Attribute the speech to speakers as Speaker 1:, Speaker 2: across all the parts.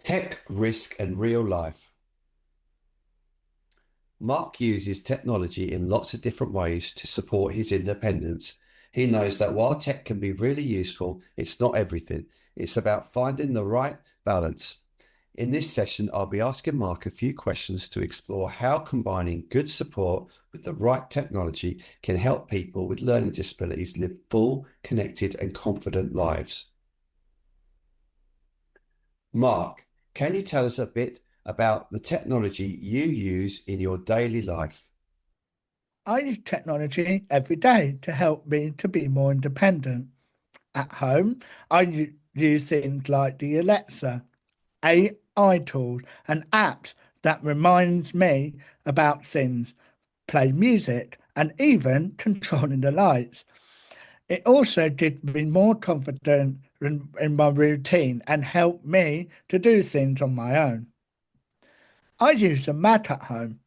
Speaker 1: Tech, risk, and real life. Mark uses technology in lots of different ways to support his independence. He knows that while tech can be really useful, it's not everything. It's about finding the right balance. In this session, I'll be asking Mark a few questions to explore how combining good support with the right technology can help people with learning disabilities live full, connected, and confident lives. Mark, can you tell us a bit about the technology you use in your daily life?
Speaker 2: I use technology every day to help me to be more independent. At home, use things like the Alexa, AI tools, and apps that reminds me about things, play music, and even controlling the lights. It also gives me more confidence in my routine and help me to do things on my own. I use a Mac at home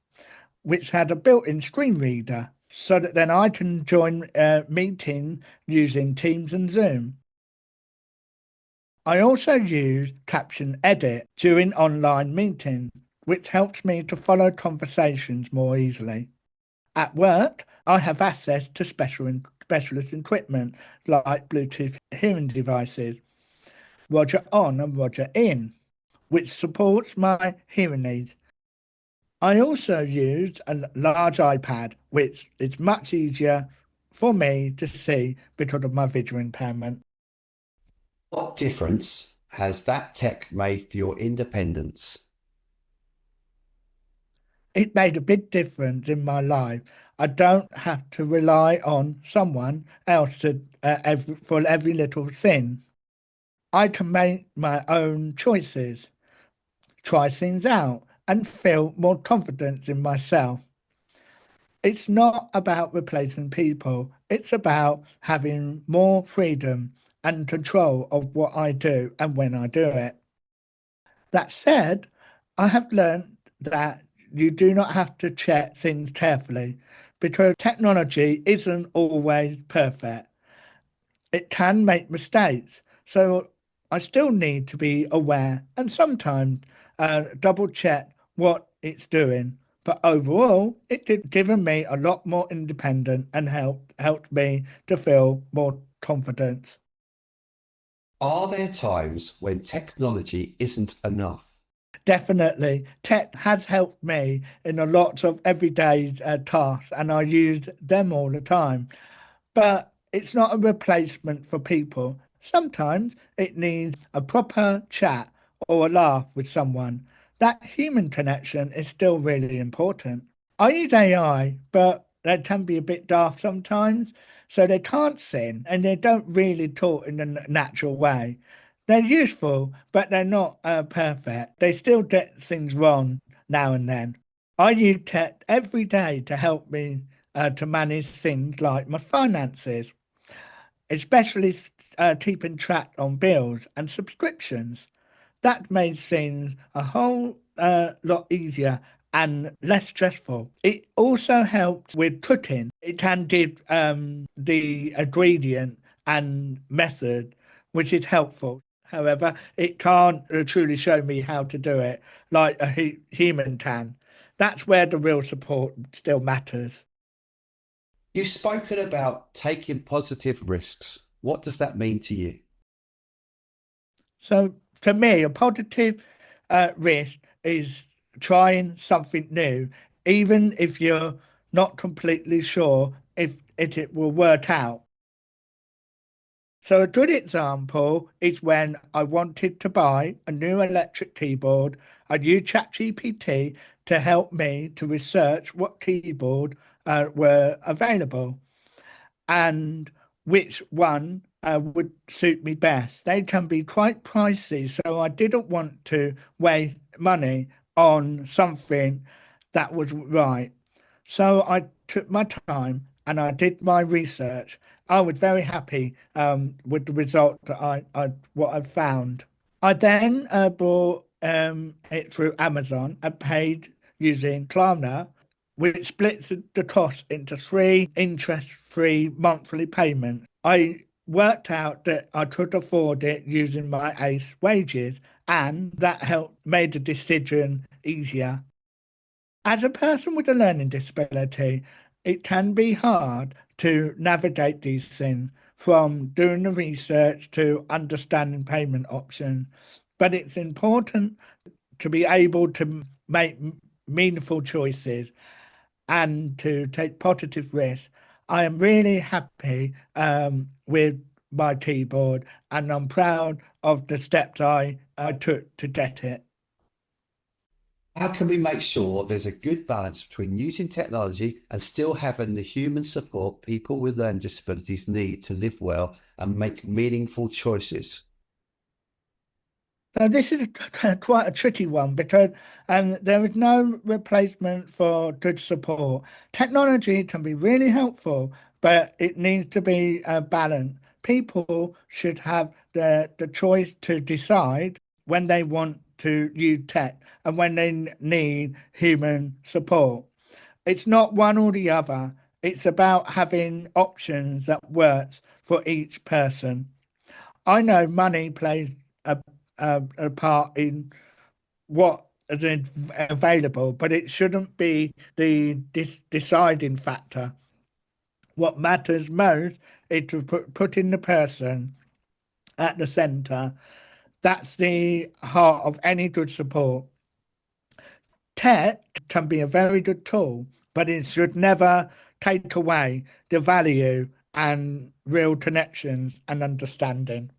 Speaker 2: which had a built-in screen reader so that then I can join meeting using Teams and Zoom. I also use Caption Edit during online meetings, which helps me to follow conversations more easily. At work, I have access to specialist equipment like Bluetooth hearing devices, Roger On and Roger In, which supports my hearing needs. I also used a large iPad, which is much easier for me to see because of my visual impairment.
Speaker 1: What difference has that tech made for your independence?
Speaker 2: It made a big difference in my life. I don't have to rely on someone else for every little thing. I can make my own choices, try things out, and feel more confidence in myself. It's not about replacing people. It's about having more freedom and control of what I do and when I do it. That said, I have learned that you do not have to check things carefully because technology isn't always perfect. It can make mistakes. So I still need to be aware and sometimes double check what it's doing. But overall, it did given me a lot more independent and helped me to feel more confident.
Speaker 1: Are there times when technology isn't enough?
Speaker 2: Definitely, tech has helped me in a lot of everyday tasks, and I use them all the time. But it's not a replacement for people. Sometimes it needs a proper chat or a laugh with someone. That human connection is still really important. I use AI, but they can be a bit daft sometimes, so they can't sing and they don't really talk in a natural way. They're useful, but they're not perfect. They still get things wrong now and then. I use tech every day to help me to manage things like my finances, especially keeping track on bills and subscriptions. That made things a whole lot easier and less stressful. It also helps with cooking. It can give the ingredient and method, which is helpful. However, it can't truly show me how to do it like a human can. That's where the real support still matters.
Speaker 1: You've spoken about taking positive risks. What does that mean to you?
Speaker 2: So, to me, a positive risk is trying something new, even if you're not completely sure if it will work out. So, a good example is when I wanted to buy a new electric keyboard. I used ChatGPT to help me to research what keyboard were available and which one would suit me best. They can be quite pricey, so I didn't want to waste money on something that was right. So I took my time and I did my research. I was very happy with the result that what I found. I then bought it through Amazon and paid using Klarna, which splits the cost into three interest-free monthly payments. I worked out that I could afford it using my ACE wages and that helped made the decision easier. As a person with a learning disability, it can be hard to navigate these things from doing the research to understanding payment options. But it's important to be able to make meaningful choices and to take positive risks. I am really happy with my keyboard and I'm proud of the steps I took to get it.
Speaker 1: How can we make sure there's a good balance between using technology and still having the human support people with learning disabilities need to live well and make meaningful choices?
Speaker 2: Now, this is quite a tricky one because there is no replacement for good support. Technology can be really helpful, but it needs to be balanced. People should have the choice to decide when they want to use tech and when they need human support. It's not one or the other. It's about having options that works for each person. I know money plays a part in what is available, but it shouldn't be the deciding factor. What matters most is to putting the person at the centre. That's the heart of any good support. Tech can be a very good tool, but it should never take away the value and real connections and understanding.